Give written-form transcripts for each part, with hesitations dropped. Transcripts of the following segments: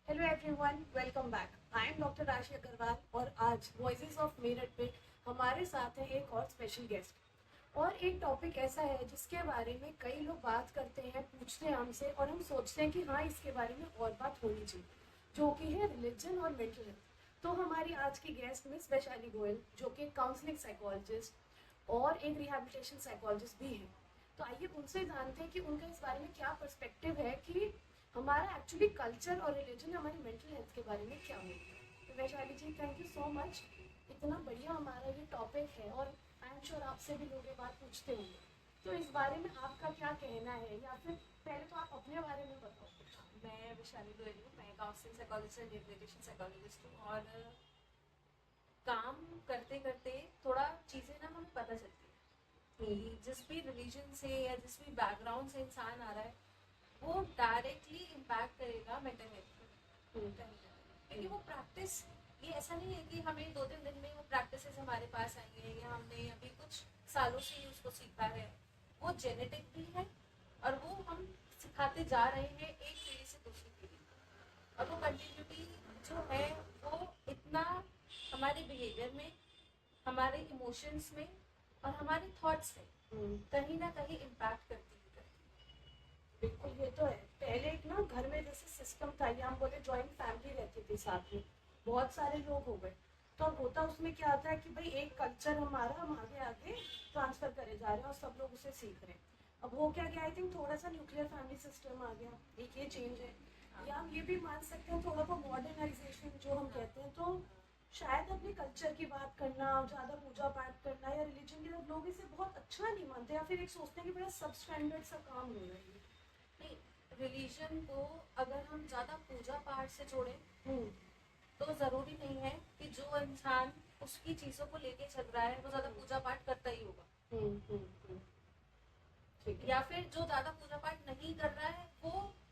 Hello everyone, welcome back. I am doctor Rashi Agarwal और आज voices of Meerut पे हमारे साथ है एक और स्पेशल गेस्ट। और एक टॉपिक ऐसा है जिसके बारे में कई लोग बात करते हैं, पूछते हैं हमसे और हम सोचते हैं कि हाँ, इसके बारे में और बात होनी चाहिए, जो कि है रिलीजन और मेंटल हेल्थ। तो हमारी आज की गेस्ट मिस वैशाली गोयल, जो कि काउंसलिंग साइकोलॉजिस्ट और एक रिहैबिलिटेशन साइकोलॉजिस्ट भी है। तो आइए उनसे जानते हैं कि उनका इस बारे में क्या पर्सपेक्टिव है कि हमारा एक्चुअली कल्चर और रिलीजन हमारी मेंटल हेल्थ के बारे में क्या होता है। तो वैशाली जी, थैंक यू सो मच। इतना बढ़िया हमारा ये टॉपिक है और आई एम श्योर आपसे भी लोग ये बात पूछते होंगे। तो इस बारे में आपका क्या कहना है, या फिर पहले तो आप अपने बारे में बताओ कुछ। मैं वैशाली गोयल हूँ। मैं counselling psychologist and rehabilitation psychologist हूँ और काम करते करते थोड़ा चीज़ें ना हमें पता चलती है कि जिस भी रिलीजन से या जिस भी बैकग्राउंड से इंसान आ रहा है वो डायरेक्टली इम्पैक्ट करेगा मेंटल हेल्थ पर कहीं ना कहीं, क्योंकि वो प्रैक्टिस, ये ऐसा नहीं है कि हमें 2-3 दिन में वो प्रैक्टिस हमारे पास आई है या हमने अभी कुछ सालों से ही उसको सीखा है। वो जेनेटिक भी है और वो हम सिखाते जा रहे हैं एक पीढ़ी से दूसरी पीढ़ी, और वो कंटिन्यूटी जो है वो इतना हमारे बिहेवियर में, हमारे इमोशंस में और हमारे थॉट्स में कहीं ना कहीं इम्पैक्ट करती ही करती बिल्कुल, ये तो है। पहले एक ना घर में जैसे सिस्टम था, या हम बोले जॉइंट फैमिली रहती थी, साथ में बहुत सारे लोग हो गए। तो अब होता उसमें क्या आता है कि भाई एक कल्चर हमारा हम आगे आगे ट्रांसफर करे जा रहे हैं और सब लोग उसे सीख रहे हैं। अब वो क्या गया, आई थिंक थोड़ा सा न्यूक्लियर फैमिली सिस्टम आ गया, एक ये चेंज है। या हम ये भी मान सकते हैं थोड़ा बहुत मॉडर्नाइजेशन जो हम कहते हैं। तो शायद अपने कल्चर की बात करना, ज़्यादा पूजा पाठ करना या रिलीजन के लोग इसे बहुत अच्छा नहीं मानते, या फिर एक सोचते हैं कि बड़ा सब स्टैंडर्ड सा काम हो रहा है। नहीं, रिलीजन को अगर हम ज़्यादा पूजा पाठ से जोड़ें हम्म। तो ज़रूरी नहीं है कि जो इंसान उसकी चीज़ों को लेके चल रहा है वो ज़्यादा पूजा पाठ करता ही होगा, हम्म। ठीक है। या फिर जो ज़्यादा पूजा पाठ नहीं कर रहा है वो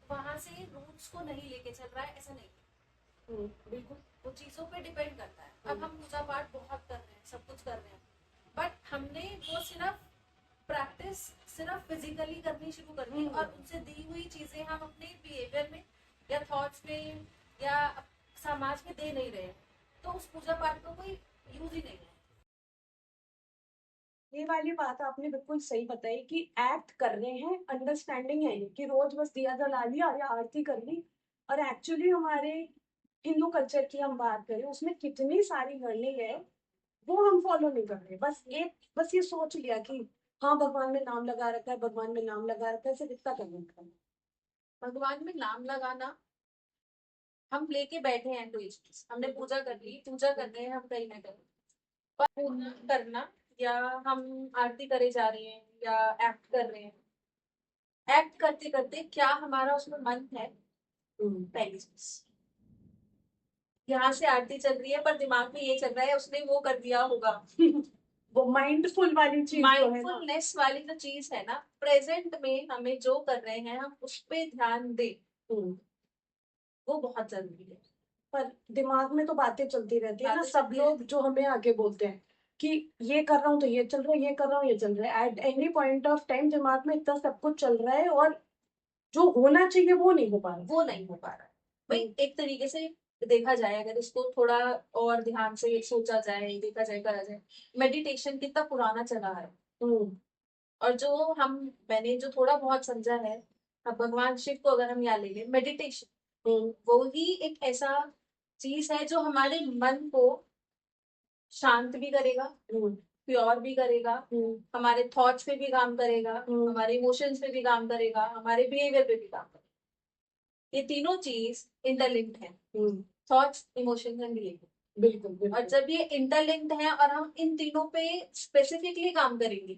वहाँ से रूट्स को नहीं लेके चल रहा है, ऐसा नहीं। बिल्कुल। वो चीज़ों पे डिपेंड करता है। अब हम्म। हम पूजा पाठ बहुत कर रहे हैं, सब कुछ कर रहे हैं, बट हमने वो सिर्फ प्रैक्टिस सिर्फ फिजिकली करनी शुरू कर दी और उनसे दी हुई चीज़ें हम अपने बिहेवियर में या थॉट्स में या समाज में दे नहीं रहे हैं, तो उस पूजा पाठ का कोई यूज ही नहीं है। ये वाली बात आपने बिल्कुल सही बताई कि एक्ट कर रहे हैं, अंडरस्टैंडिंग है ये कि रोज बस दिया जला लिया या आरती कर ली। और एक्चुअली हमारे हिंदू कल्चर की हम बात करें, उसमें कितनी सारी लर्निंग है, वो हम फॉलो नहीं कर रहे। बस ये सोच लिया कि हाँ, भगवान में नाम लगा रखा है, भगवान में नाम लगा रखा है, सिर्फ इतना कर रखा है। भगवान में नाम लगाना हम लेके बैठे हैं, कोई चीज हमने पूजा कर ली, पूजा कर रहे हैं हम कहीं ना कहीं, पर पूजा करना या हम आरती करे जा रहे हैं या एक्ट कर रहे हैं, एक्ट करते करते क्या हमारा उसमें मन है, पहली चीज। यहाँ से आरती चल रही है पर दिमाग में ये चल रहा है उसने वो कर दिया होगा। वो माइंडफुल वाली चीज जो है ना। माइंडफुलनेस वाली जो चीज है ना, प्रेजेंट में हमें जो कर रहे हैं हम उस पे ध्यान दें, वो बहुत जरूरी है। पर दिमाग में तो बातें चलती रहती है ना, बातें सब चलती लोग रहती जो हमें आके बोलते हैं कि ये कर रहा हूँ तो ये चल रहा है, ये कर रहा हूँ ये चल रहा है। At any point of time दिमाग में इतना सब कुछ चल रहा है और जो होना चाहिए वो नहीं हो पा रहा। वो नहीं हो पा रहा है। भाई एक तरीके से देखा जाए, अगर इसको थोड़ा और ध्यान से सोचा जाए, देखा जाए, करा जाए, मेडिटेशन कितना पुराना चला है। और जो हम मैंने जो थोड़ा बहुत समझा है, अब भगवान शिव को अगर हम यहाँ ले लें, मेडिटेशन वो ही एक ऐसा चीज है जो हमारे मन को शांत भी करेगा, प्योर भी करेगा, हमारे थॉट्स पे भी काम करेगा, हमारे इमोशंस पे भी काम करेगा, हमारे बिहेवियर पे भी काम करेगा। ये तीनों चीज इंटरलिंक्ड है, थॉट्स, इमोशंस एंड बिहेवियर। बिल्कुल और बिल्कुल। जब ये इंटरलिंक्ड है और हम इन तीनों पे स्पेसिफिकली काम करेंगे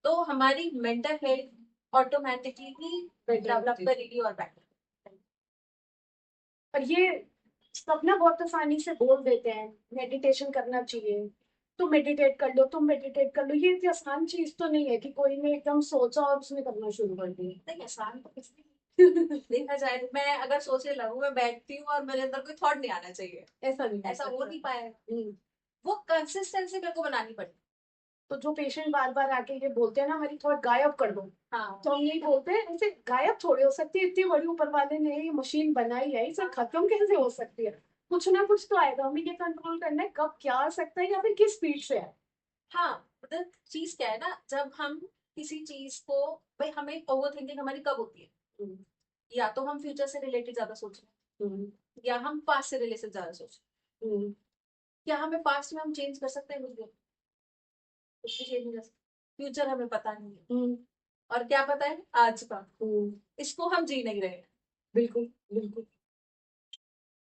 तो हमारी मेंटल हेल्थ ऑटोमेटिकली डेवलप करेगी और बेटर। पर ये सब ना बहुत आसानी से बोल देते हैं मेडिटेशन करना चाहिए, तुम मेडिटेट कर लो, तुम मेडिटेट कर लो। ये इतनी आसान चीज तो नहीं है कि कोई ने एकदम सोचा और उसने करना शुरू कर दिया। नहीं, आसान तो कुछ नहीं। देखा जाए तो मैं अगर सोचने लगूं, मैं बैठती हूँ और मेरे अंदर कोई थॉट नहीं आना चाहिए, ऐसा नहीं ऐसा हो नहीं पाएगा। हम्म। वो कंसिस्टेंसी मेरे को बनानी पड़ेगी। तो जो पेशेंट बार बार आके ये बोलते हैं ना हमारी थॉट गायब कर दो, हाँ तो हम यही बोलते हैं ऐसे गायब थोड़ी हो सकती है, इतनी बड़ी ऊपर वाले ने ये मशीन बनाई है, इसे खत्म कैसे हो सकती है? कुछ ना कुछ तो आएगा, हमें ये कंट्रोल करना है कब क्या आ सकता है या फिर किस स्पीड से है। हाँ, मतलब चीज क्या है ना, जब हम किसी चीज को, भाई हमें ओवर थिंकिंग हमारी कब होती है, हम्म, या तो हम फ्यूचर से रिलेटेड ज्यादा सोच रहे हम्म, हैं, या हम पास्ट से रिलेटेड ज्यादा सोच रहे हैं। हम्म, क्या हमें पास्ट में हम चेंज कर सकते हैं? कुछ भी, कुछ भी चेंज नहीं कर सकते। फ्यूचर हमें पता नहीं है, हम्म, और क्या पता है आज का, हम्म, इसको हम जी नहीं रहे हैं। बिल्कुल बिल्कुल।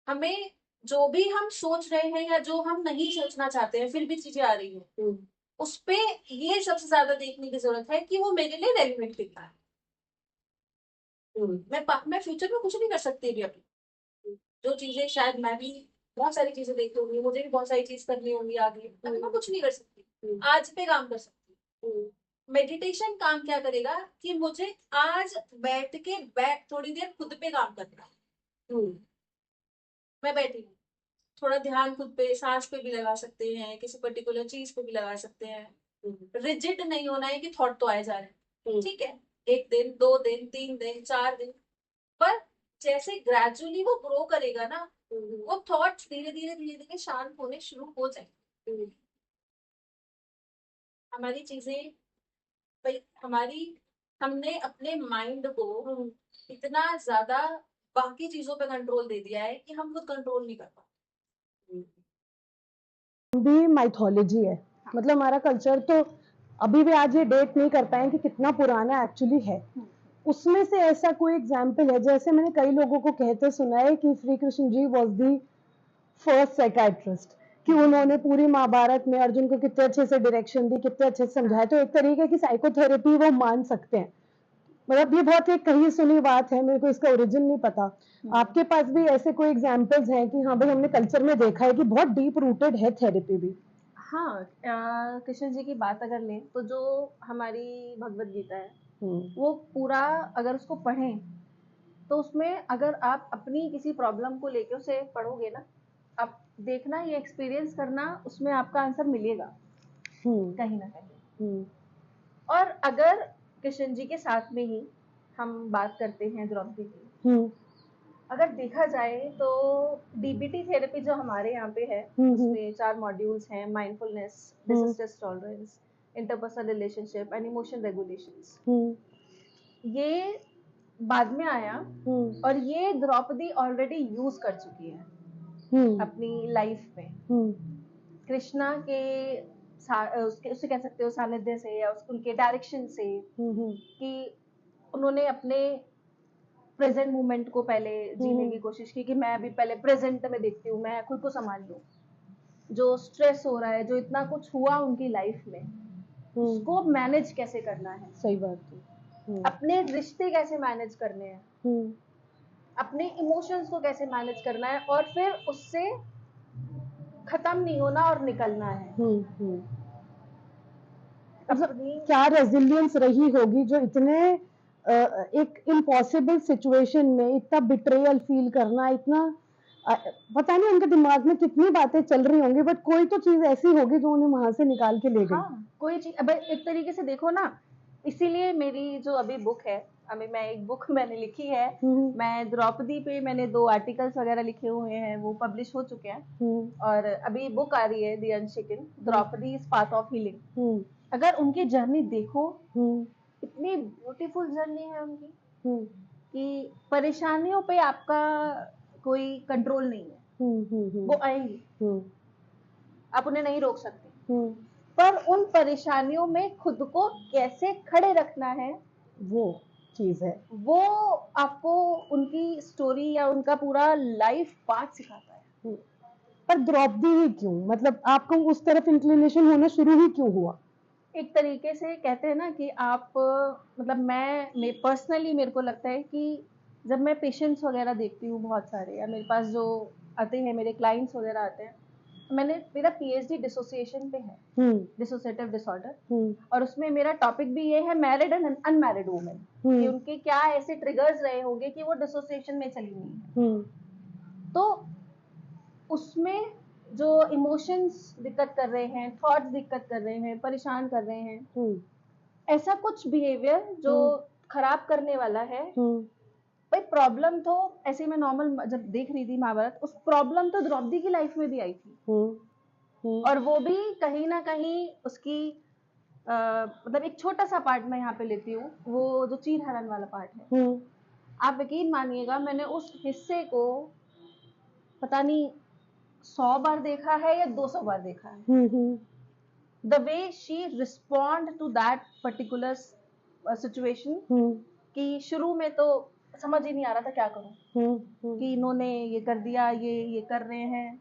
हमें जो भी हम सोच रहे हैं या जो हम नहीं सोचना चाहते हैं फिर भी चीजें आ रही हैं, हम्म, उस पे ये सबसे ज्यादा देखने की जरूरत है कि वो मेरे लिए रेलिवेंट कितना है। हम्म, मैं फ्यूचर में कुछ नहीं कर सकती अभी अभी, जो चीजें शायद मैं भी बहुत सारी चीजें देखी होंगी, मुझे भी बहुत सारी चीज करनी होंगी आगे, अभी मैं कुछ नहीं कर सकती, आज पे काम कर सकती हूँ। मेडिटेशन काम क्या करेगा कि मुझे आज बैठ थोड़ी देर खुद पे काम करना है। हम्म, मैं बैठी हूँ, थोड़ा ध्यान खुद पे, सांस पे भी लगा सकते हैं, किसी पर्टिकुलर चीज पे भी लगा सकते हैं। रिजिड नहीं होना है कि थॉट तो आए जा रहे हैं, ठीक है, एक दिन, 2 दिन, 3 दिन, 4 दिन, पर जैसे ग्रेजुअली वो ग्रो करेगा ना, वो थॉट्स धीरे धीरे शांत होने शुरू हो जाएंगे। हमारी चीजें, भाई हमारी, हमने अपने माइंड को इतना ज्यादा बाकी चीजों पे कंट्रोल दे दिया है कि हम खुद कंट्रोल नहीं कर पाते। भी माइथोलॉजी है, मतलब हमारा कल्चर तो अभी भी आज ये डेट नहीं कर पाए कि कितना पुराना एक्चुअली है। उसमें से ऐसा कोई एग्जाम्पल है, जैसे मैंने कई लोगों को कहते सुना है कि Shri Krishna ji was the first psychiatrist, कि उन्होंने पूरी महाभारत में अर्जुन को कितने अच्छे से डायरेक्शन दी, कितने अच्छे से समझाया। तो एक तरीके की साइकोथेरेपी वो मान सकते हैं। मतलब ये बहुत एक कही सुनी बात है, मेरे को इसका ओरिजिन नहीं पता। आपके पास भी ऐसे कोई एग्जाम्पल्स हैं कि हाँ भाई हमने कल्चर में देखा है कि बहुत डीप रूटेड है थेरेपी भी? हाँ, कृष्ण जी की बात अगर लें तो जो हमारी भगवत गीता है वो पूरा अगर उसको पढ़ें तो उसमें अगर आप अपनी किसी प्रॉब्लम को लेके उसे पढ़ोगे ना, आप देखना, ये एक्सपीरियंस करना, उसमें आपका आंसर मिलेगा कहीं ना कहीं। और अगर कृष्ण जी के साथ में ही हम बात करते हैं द्रौपदी की, अगर देखा जाए तो डीबीटी थेरेपी जो हमारे यहाँ पे है उसमें 4 मॉड्यूल्स हैं: mindfulness, distress tolerance, interpersonal relationship and emotion regulations. ये बाद में आया और ये द्रौपदी ऑलरेडी यूज कर चुकी है अपनी लाइफ में, कृष्णा के उसके उसे कह सकते हो सानिध्य से या उनके डायरेक्शन से, कि उन्होंने अपने प्रेजेंट मोमेंट को पहले जीने की कोशिश की कि मैं अभी पहले प्रेजेंट में देखती हूँ, मैं खुद को संभाल लूँ। जो स्ट्रेस हो रहा है, जो इतना कुछ हुआ उनकी लाइफ में, उसको मैनेज कैसे करना है, सही बात है। अपने रिश्ते कैसे मैनेज करने हैं, अपने इमोशंस को कैसे मैनेज करना है, और फिर उससे खत्म नहीं होना और निकलना है। मतलब क्या रेजिलियंस रही होगी जो इतने एक इम्पॉसिबल सिचुएशन में इतना बिट्रेयल फील करना, इतना पता नहीं उनके दिमाग में कितनी बातें चल रही होंगी, बट कोई तो चीज ऐसी होगी जो उन्हें वहां से निकाल के ले गई। हाँ, कोई चीज, अब एक तरीके से देखो ना, इसीलिए मेरी जो अभी बुक है, अभी मैं एक बुक मैंने लिखी है, मैं द्रौपदी पे मैंने 2 आर्टिकल्स वगैरह लिखे हुए हैं, वो पब्लिश हो चुके हैं, और अभी बुक आ रही है the unshaken, Draupadi is path of healing. अगर उनकी जर्नी देखो, इतनी ब्यूटीफुल जर्नी है उनकी, कि परेशानियों पे आपका कोई कंट्रोल नहीं है, वो आएंगी, आप उन्हें नहीं रोक सकते, पर उन परेशानियों में खुद को कैसे खड़े रखना है, वो चीज है, वो आपको उनकी स्टोरी या उनका पूरा लाइफ पाथ सिखाता है। पर द्रौपदी ही क्यों, मतलब आपको उस तरफ इंक्लिनेशन होना शुरू ही क्यों हुआ? एक तरीके से कहते हैं ना कि आप, मतलब मैं पर्सनली मेरे को लगता है कि जब मैं पेशेंट्स वगैरह देखती हूँ बहुत सारे, या मेरे पास जो आते हैं, मेरे क्लाइंट्स वगैरह आते हैं, मेरा पीएचडी डिसोसिएशन पे है, डिसोसिएटिव डिसऑर्डर, और उसमें मेरा टॉपिक भी ये है मैरिड एंड अनमैरिड वुमेन, कि उनके क्या ऐसे ट्रिगर्स रहे होंगे कि वो डिसोसिएशन में चली गई है। तो उसमें जो इमोशंस दिक्कत कर रहे हैं, थॉट्स दिक्कत कर रहे हैं, परेशान कर रहे हैं, ऐसा कुछ बिहेवियर जो खराब करने वाला है। भाई प्रॉब्लम तो ऐसे ही मैं नॉर्मल जब देख रही थी महाभारत, उस प्रॉब्लम तो द्रौपदी की लाइफ में भी आई थी। और वो भी कहीं ना कहीं उसकी मतलब एक छोटा सा पार्ट मैं यहाँ पे लेती हूँ, वो जो चीर हरण वाला पार्ट है। आप यकीन मानिएगा, मैंने उस हिस्से को पता नहीं 100 बार देखा है या 200 बार देखा है। The way she respond to that particular situation, कि शुरू में तो समझ ही नहीं आ रहा था क्या करूं, कि इन्होंने ये कर दिया, ये कर रहे हैं,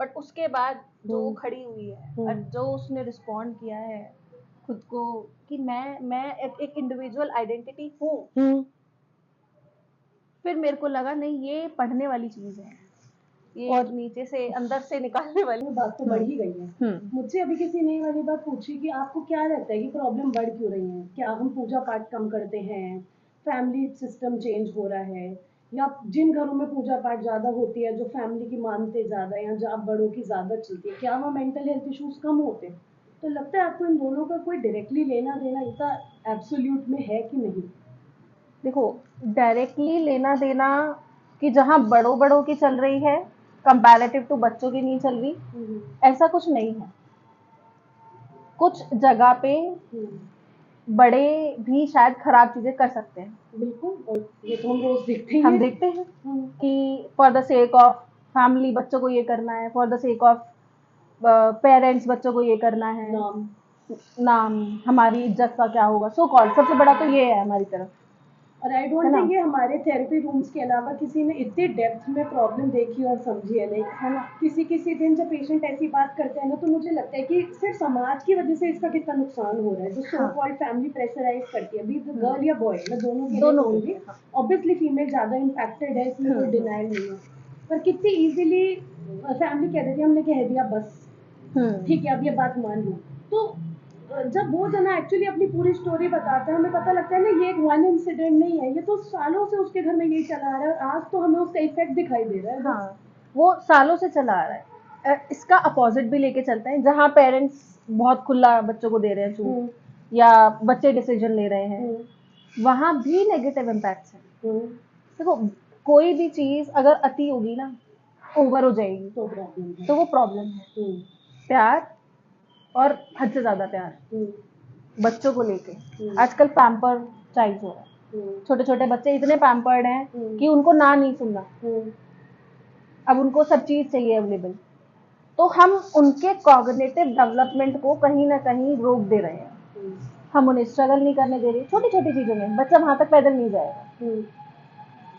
बट उसके बाद जो खड़ी हुई है और जो उसने रिस्पॉन्ड किया है खुद को, कि मैं एक इंडिविजुअल आइडेंटिटी हूँ। फिर मेरे को लगा नहीं, ये पढ़ने वाली चीज है, ये और नीचे से अंदर से निकालने वाली बात तो बढ़ ही गई है। मुझसे अभी किसी ने वाली बात पूछी कि आपको क्या लगता है कि प्रॉब्लम बढ़ क्यों रही है? क्या हम पूजा पाठ कम करते हैं, फैमिली सिस्टम चेंज हो रहा है, या जिन घरों में पूजा पाठ ज्यादा होती है, जो फैमिली की मानते ज्यादा है, या जहाँ बड़ों की ज्यादा चलती है, क्या वहाँ मेंटल हेल्थ इश्यूज कम होते हैं? तो लगता है आपको इन दोनों का कोई डायरेक्टली लेना देना इसका एब्सोल्यूट में है कि नहीं? देखो, डायरेक्टली लेना देना कि जहाँ बड़ों की चल रही है कंपैरेटिव टू बच्चों की नहीं चल रही, ऐसा कुछ नहीं है। कुछ जगह पे बड़े भी शायद खराब चीजें कर सकते हैं। बिल्कुल, और ये तो हम रोज देखते हैं। हम देखते हैं कि for the sake of family बच्चों को ये करना है, for the sake of parents बच्चों को ये करना है, नाम हमारी इज्जत का क्या होगा, सो कॉल्ड सबसे बड़ा तो ये है हमारी तरफ। और आई डोंट थिंक ये हमारे थेरेपी रूम्स के अलावा किसी ने इतनी डेप्थ में प्रॉब्लम देखी और समझी है नहीं, है ना? किसी दिन जब पेशेंट ऐसी बात करते हैं ना, तो मुझे लगता है कि सिर्फ समाज की वजह से इसका कितना नुकसान हो रहा है, जो सो कॉल्ड फैमिली प्रेशराइज करती है, बी गर्ल या बॉय, मैं दोनों होंगे। ऑब्वियसली फीमेल ज्यादा इम्पैक्टेड है, इसमें कोई डिनाइल नहीं है, पर कितनी इजीली फैमिली कह देती है, हमने कह दिया बस ठीक है अब ये बात मान लो। तो जब वो जना एक्चुअली अपनी पूरी स्टोरी बताता है, हमें पता लगता है ना ये एक वन इंसिडेंट नहीं है, ये तो सालों से उसके घर में यही चला आ रहा है, आज तो हमें उसका इफेक्ट दिखाई दे रहा है। हाँ, वो सालों से चला आ रहा है। इसका अपोजिट भी लेके चलते हैं, जहाँ पेरेंट्स बहुत खुला बच्चों को दे रहे हैं छूट, या बच्चे डिसीजन ले रहे हैं, वहाँ भी नेगेटिव इम्पैक्ट्स हैं। देखो, कोई भी चीज अगर अति होगी ना, ओवर हो जाएगी, तो वो प्रॉब्लम है। प्यार और हद से ज्यादा प्यार बच्चों को लेके आजकल पैम्पर चाइल्ड हो रहा है। छोटे छोटे बच्चे इतने पैम्पर्ड हैं कि उनको ना नहीं सुनना, अब उनको सब चीज चाहिए अवेलेबल, तो हम उनके कॉग्निटिव डेवलपमेंट को कहीं ना कहीं रोक दे रहे हैं। हम उन्हें स्ट्रगल नहीं करने दे रहे छोटी छोटी चीजों में। बच्चा वहां तक पैदल नहीं जाएगा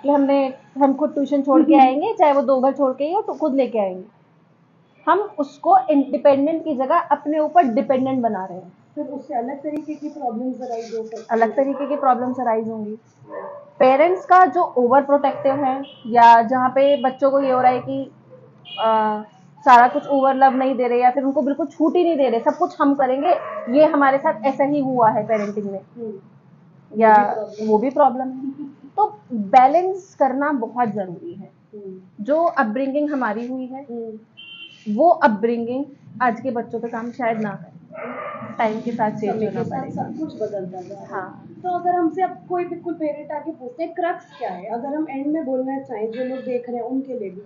कि हम खुद ट्यूशन छोड़ के आएंगे, चाहे वो 2 घर छोड़ के ही हो तो खुद लेके आएंगे। हम उसको इंडिपेंडेंट की जगह अपने ऊपर डिपेंडेंट बना रहे हैं। फिर उससे अलग तरीके की प्रॉब्लम्स अराइज हो सकती हैं। अलग तरीके की प्रॉब्लम्स अराइज होंगी। पेरेंट्स का जो ओवर प्रोटेक्टिव है, या जहाँ पे बच्चों को ये हो रहा है कि सारा कुछ ओवर लव नहीं दे रहे, या फिर उनको बिल्कुल छूट ही नहीं दे रहे, सब कुछ हम करेंगे, ये हमारे साथ ऐसा ही हुआ है पेरेंटिंग में, या वो भी प्रॉब्लम है। तो बैलेंस करना बहुत जरूरी है। जो अपब्रिंगिंग हमारी हुई है, वो अपब्रिंगिंग आज के बच्चों पे काम शायद ना करे, टाइम के साथ चेंज होना पड़ेगा, सब कुछ बदलता है। हाँ। तो अगर हमसे अब कोई बिल्कुल पेरेंट आके पूछते हैं क्रक्स क्या है, अगर हम एंड में बोलना चाहें जो लोग देख रहे हैं उनके लिए भी,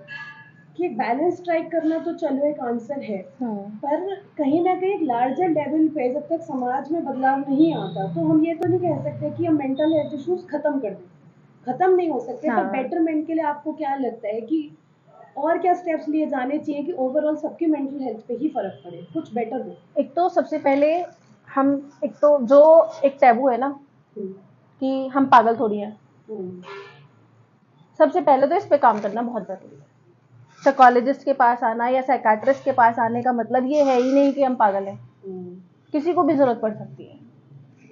कि बैलेंस स्ट्राइक करना तो चलो एक आंसर है, पर कहीं ना कहीं एक लार्जर लेवल पे जब तक समाज में बदलाव नहीं आता, तो हम ये तो नहीं कह सकते कि हम मेंटल हेल्थ इश्यूज खत्म कर दें, खत्म नहीं हो सकते। पर बेटरमेंट के लिए आपको क्या लगता है कि और क्या स्टेप्स लिए जाने चाहिए कि ओवरऑल सबकी मेंटल हेल्थ पे ही फर्क पड़े, कुछ बेटर हो? एक तो सबसे पहले एक तो जो एक टैबू है ना कि हम पागल थोड़ी हैं, सबसे पहले तो इस पे काम करना बहुत जरूरी है। साइकोलॉजिस्ट के पास आना या साइकाट्रिस्ट के पास आने का मतलब ये है ही नहीं कि हम पागल हैं। किसी को भी जरूरत पड़ सकती है।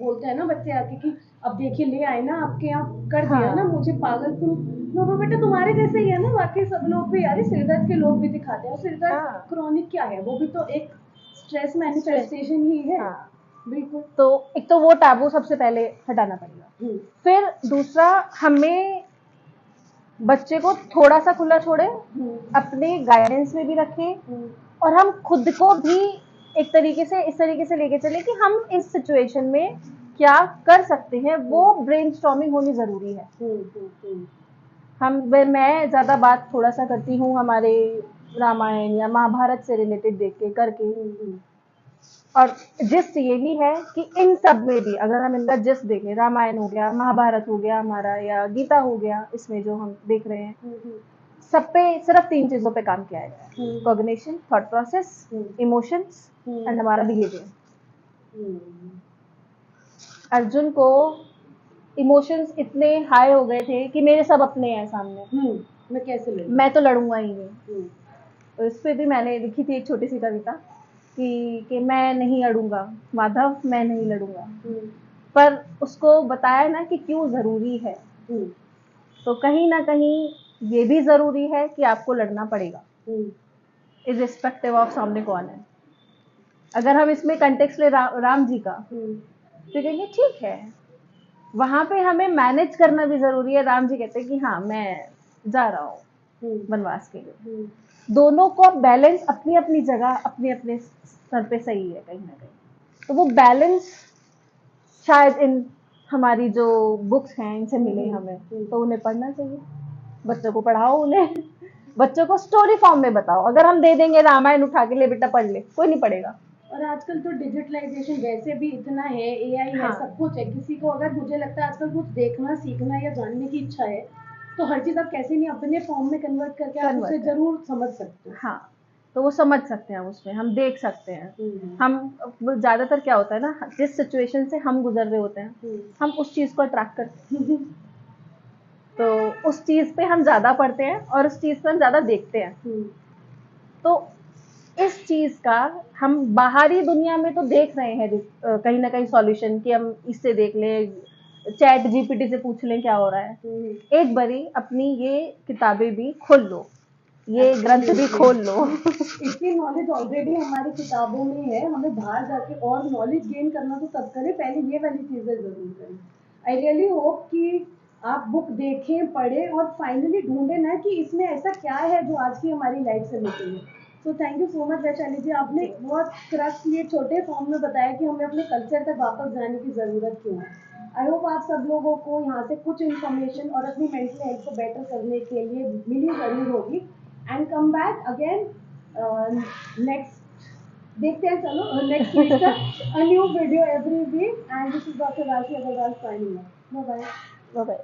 बोलते हैं ना बच्चे आके कि अब देखिए ले आए ना आपके यहाँ कर दिया ना, मुझे पागल क्यों? बेटा तुम्हारे जैसे ही है ना, बाकी सब लोग भी यार सिरदर्द के लोग भी दिखाते हैं। सिरदर्द क्रोनिक क्या है, वो भी तो एक स्ट्रेस मैनिफेस्टेशन ही है। बिल्कुल। तो एक तो वो टैबू सबसे पहले हटाना पड़ेगा। फिर दूसरा, हमें बच्चे को थोड़ा सा खुला छोड़े, अपने गाइडेंस में भी रखें, और हम खुद को भी एक तरीके से इस तरीके से लेके चले कि हम इस सिचुएशन में क्या कर सकते हैं, वो ब्रेनस्टॉर्मिंग होनी जरूरी है। मैं ज्यादा बात थोड़ा सा करती हूँ हमारे रामायण या महाभारत से रिलेटेड देख के करके, और जिस्ट ये भी है कि इन सब में भी अगर हम इनका जिस्ट देखें, रामायण हो गया, महाभारत हो गया हमारा, या गीता हो गया, इसमें जो हम देख रहे हैं सब पे सिर्फ 3 चीजों पे काम किया गया है, cognition, thought process, emotions and हमारा बिहेवियर। अर्जुन को इमोशंस इतने हाई हो गए थे कि मेरे सब अपने हैं सामने, मैं कैसे लड़ूं? मैं तो लड़ूंगा ही नहीं। तो इस पे भी मैंने लिखी थी एक छोटी सी कविता कि मैं नहीं लड़ूंगा माधव, मैं नहीं लड़ूंगा, पर उसको बताया ना कि क्यों जरूरी है। तो कहीं ना कहीं ये भी जरूरी है कि आपको लड़ना पड़ेगा, इर्रिस्पेक्टिव ऑफ सामने कौन है। अगर हम इसमें कंटेक्स्ट ले राम जी का, तो कहेंगे ठीक है, वहां पे हमें मैनेज करना भी जरूरी है। राम जी कहते हैं कि हाँ मैं जा रहा हूँ वनवास के लिए। दोनों को बैलेंस अपनी अपनी जगह अपने अपने स्तर पे सही है कहीं ना कहीं। तो वो बैलेंस शायद इन हमारी जो बुक्स हैं इनसे मिले हमें, तो उन्हें पढ़ना चाहिए, बच्चों को पढ़ाओ, उन्हें बच्चों को स्टोरी फॉर्म में बताओ। अगर हम दे देंगे रामायण उठा के ले बेटा पढ़ ले, कोई नहीं पढ़ेगा। और आजकल तो डिजिटलाइजेशन वैसे भी इतना है, एआई है, हाँ। सब कुछ है। किसी को अगर मुझे लगता है आजकल कुछ देखना, सीखना या जानने की इच्छा है, तो हर चीज आप कैसे नहीं अपने फॉर्म में कन्वर्ट करके आप उसे जरूर समझ सकते हो। हाँ, तो वो समझ सकते हैं, उसमें हम देख सकते हैं। हम ज्यादातर क्या होता है ना, जिस सिचुएशन से हम गुजर रहे होते हैं हम उस चीज को अट्रैक्ट करते हैं। तो उस चीज पे हम ज्यादा पढ़ते हैं और उस चीज पे हम ज्यादा देखते हैं। तो इस चीज का हम बाहरी दुनिया में तो देख रहे हैं कहीं ना कहीं सॉल्यूशन, कि हम इससे देख लें, चैट जीपीटी से पूछ लें क्या हो रहा है। एक बारी अपनी ये किताबें भी खोल लो, ये ग्रंथ भी खोल लो। इतनी नॉलेज ऑलरेडी हमारी किताबों में है, हमें बाहर जाके और नॉलेज गेन करना तो तब करें, पहले ये वाली चीजें जरूर करें। आई रियली होप कि आप बुक देखें, पढ़ें और फाइनली ढूंढें ना कि इसमें ऐसा क्या है जो आज की हमारी लाइफ से मिलती है। तो thank you so much Vaishali ji, आपने बहुत क्रक्स ये छोटे फॉर्म में बताया कि हमें अपने कल्चर तक वापस जाने की ज़रूरत क्यों है। आई होप आप सब लोगों को यहाँ से कुछ इन्फॉर्मेशन और अपनी मेंटल हेल्थ को बेटर करने के लिए मिली ज़रूर होगी। And come back again next, देखते हैं, चलो नेक्स्ट वीक तक a new video every week. And this is doctor Rashi Agarwal signing off. Bye bye.